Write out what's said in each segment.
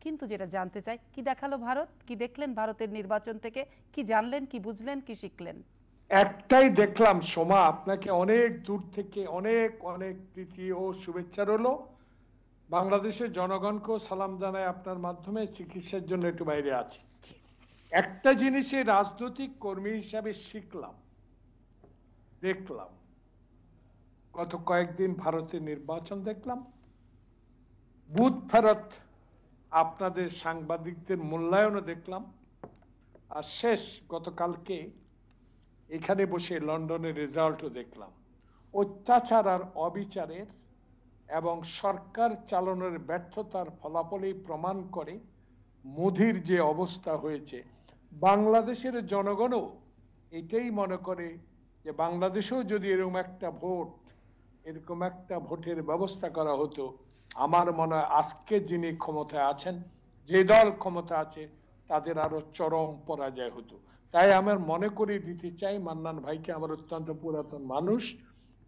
কিন্তু যেটা জানতে চাই, কি দেখালো ভারত, কি দেখলেন ভারতের নির্বাচন থেকে, কি জানলেন, কি বুঝলেন, কি শিখলেন? একটাই দেখলাম সোমা, আপনাকে অনেক দূর থেকে অনেক অনেক প্রীতি ও শুভেচ্ছা রইলো। বাংলাদেশের জনগণকেও সালাম জানাই আপনার মাধ্যমে। চিকিৎসার জন্য একটু বাইরে আছি। একটা জিনিসে রাজনৈতিক কর্মী হিসাবে শিখলাম, দেখলাম, গত কয়েকদিন ভারতের নির্বাচন দেখলাম, বুথ ফেরত আপনাদের সাংবাদিকদের মূল্যায়নও দেখলাম, আর শেষ গতকালকে এখানে বসে লন্ডনের রেজাল্টও দেখলাম। অত্যাচার আর অবিচারের এবং সরকার চালানোর ব্যর্থতার ফলাফলই প্রমাণ করে মোদির যে অবস্থা হয়েছে। বাংলাদেশের জনগণও এটাই মনে করে যে বাংলাদেশেও যদি এরকম একটা ভোটের ব্যবস্থা করা হতো, আমার মনে হয় আজকে যিনি ক্ষমতায় আছেন, যে দল ক্ষমতা আছে, তাদের আরো চরম পরাজয় হতো। তাই আমার মনে করে দিতে চাই মান্নান ভাইকে, আমার অত্যন্ত পুরাতন মানুষ,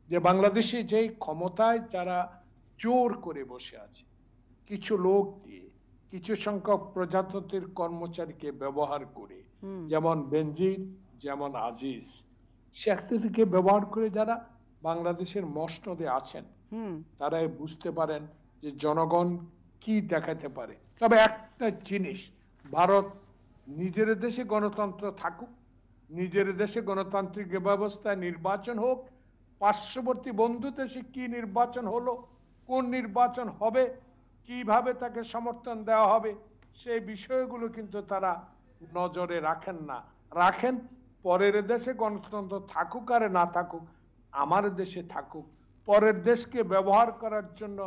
যে বাংলাদেশে যেই ক্ষমতায় যারা জোর করে বসে আছে, কিছু লোক দিয়ে, কিছু সংখ্যক প্রজাতন্ত্রের কর্মচারীকে ব্যবহার করে, যেমন বেনজির, যেমন আজিজ, শেখকে ব্যবহার করে যারা বাংলাদেশের মসনদে আছেন, তারাই বুঝতে পারেন যে জনগণ কি দেখাতে পারে। তবে একটা জিনিস, ভারত নিজের দেশে গণতন্ত্র থাকুক, নিজের দেশে গণতান্ত্রিক ব্যবস্থায় নির্বাচন হোক, পার্শ্ববর্তী বন্ধু দেশে কি নির্বাচন হলো, কোন নির্বাচন হবে, কিভাবে তাকে সমর্থন দেওয়া হবে, সেই বিষয়গুলো কিন্তু তারা নজরে রাখেন না। রাখেন পরের দেশে গণতন্ত্র থাকুক আর না থাকুক, আমার দেশে থাকুক। পরের দেশকে ব্যবহার করার জন্য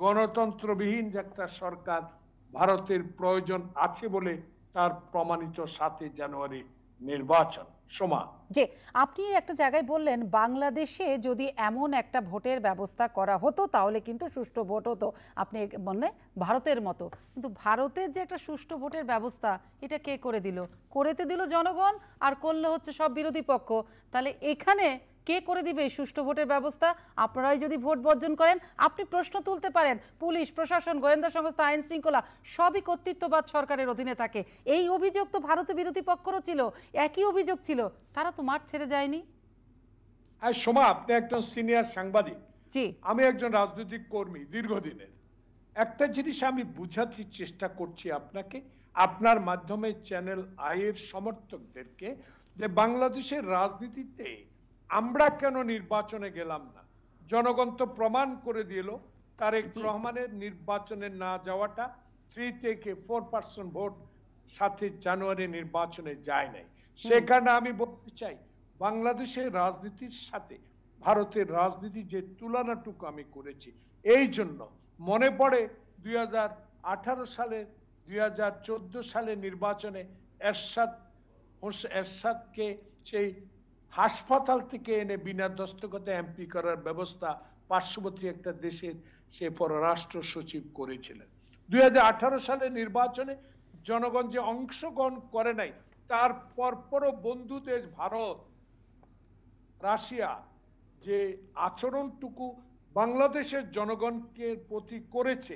গণতন্ত্রবিহীন যে একটা সরকার ভারতের প্রয়োজন আছে বলে তার প্রমাণিত 7 জানুয়ারি নির্বাচন। সোমা, যে আপনি একটা জায়গায় বললেন বাংলাদেশে যদি এমন একটা ভোটের ব্যবস্থা করা হতো তাহলে কিন্তু সুষ্ঠু ভোট হতো, আপনি বললেন ভারতের মতো। কিন্তু ভারতের যে একটা সুষ্ঠু ভোটের ব্যবস্থা, এটা কে করে দিল? করেতে দিল জনগণ, আর করলে হচ্ছে সব বিরোধী পক্ষ। তাহলে এখানে কে করে দিবে এই সুষ্ঠু ভোটের ব্যবস্থা? আপনারাই যদি ভোট বর্জন করেন, আপনি প্রশ্ন তুলতে পারেন, পুলিশ প্রশাসন, গোয়েন্দা সংস্থা, আইন শৃঙ্খলা সবই কর্তৃত্ববাদ সরকারের অধীনে থাকে। এই অভিযোগ তো ভারতের বিরোধী পক্ষরও ছিল, একই অভিযোগ ছিল, তারা তো মাঠ ছেড়ে যায়নি। সোমা, আপনি একজন সিনিয়র সাংবাদিক, জি, আমি একজন রাজনৈতিক কর্মী দীর্ঘদিনের। একটা জিনিস আমি বুঝাতে চেষ্টা করছি আপনাকে, আপনার মাধ্যমে চ্যানেল আইয়ের সমর্থকদেরকে, যে বাংলাদেশের রাজনীতিতে আমরা কেন নির্বাচনে গেলাম না। জনগণ তো প্রমাণ করে দিল তারেক রহমানের নির্বাচনে না যাওয়াটা 3 থেকে 4% ভোট 7 জানুয়ারি নির্বাচনে যায় নাই। সেখানে আমি বলতে চাই, বাংলাদেশের রাজনীতির সাথে ভারতের রাজনীতি যে তুলনাটুকু আমি করেছি, এই জন্য মনে পড়ে 2018 সালে 2014 সালে নির্বাচনে এরশাদকে সেই হাসপাতাল থেকে এনে বিনা দস্তখতে এমপি করার ব্যবস্থা পার্শ্ববর্তী একটা দেশের সে পররাষ্ট্র সচিব করেছিলেন। 2018 সালে নির্বাচনে জনগণ যে অংশগ্রহণ করে নাই, তার পরপরও বন্ধু দেশ ভারত, রাশিয়া যে আচরণটুকু বাংলাদেশের জনগণকে প্রতি করেছে,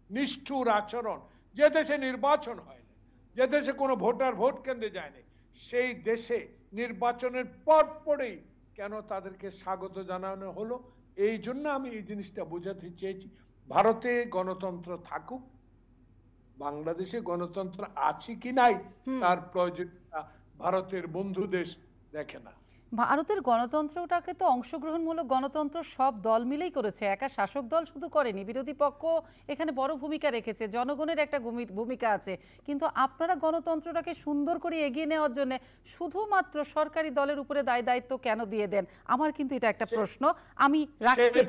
নিষ্ঠুর আচরণ, যে দেশে নির্বাচন হয় না, যে দেশে কোনো ভোটার ভোট কেন্দ্রে যায়নি, সেই দেশে নির্বাচনের পরপরই কেন তাদেরকে স্বাগত জানানো হলো। এই জন্য আমি এই জিনিসটা বোঝাতে চেয়েছি, ভারতে গণতন্ত্র থাকুক, বাংলাদেশে গণতন্ত্র আছে কি নাই তার প্রয়োজনীয়তা ভারতের বন্ধু দেশ দেখে না। ভারতের গণতন্ত্রটাকে তো অংশগ্রহণমূলক গণতন্ত্র সব দল মিলেই করেছে, একা শাসক দল শুধু করেনি, বিরোধী পক্ষ এখানে বড় ভূমিকা রেখেছে, জনগণের একটা ভূমিকা আছে। কিন্তু আপনারা গণতন্ত্রটাকে সুন্দর করে এগিয়ে নেওয়ার জন্য শুধুমাত্র সরকারি দলের উপরে দায়িত্ব কেন দিয়ে দেন? আমার কিন্তু এটা একটা প্রশ্ন, আমি রাখছি।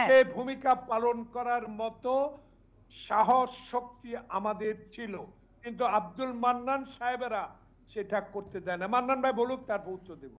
সেই ভূমিকা পালন করার মতো সাহস শক্তি আমাদের ছিল, কিন্তু আব্দুল মান্নান সাহেবেরা সেটা করতে দেয় না। মান্নান ভাই বলুক, তারপর উত্তর দেব।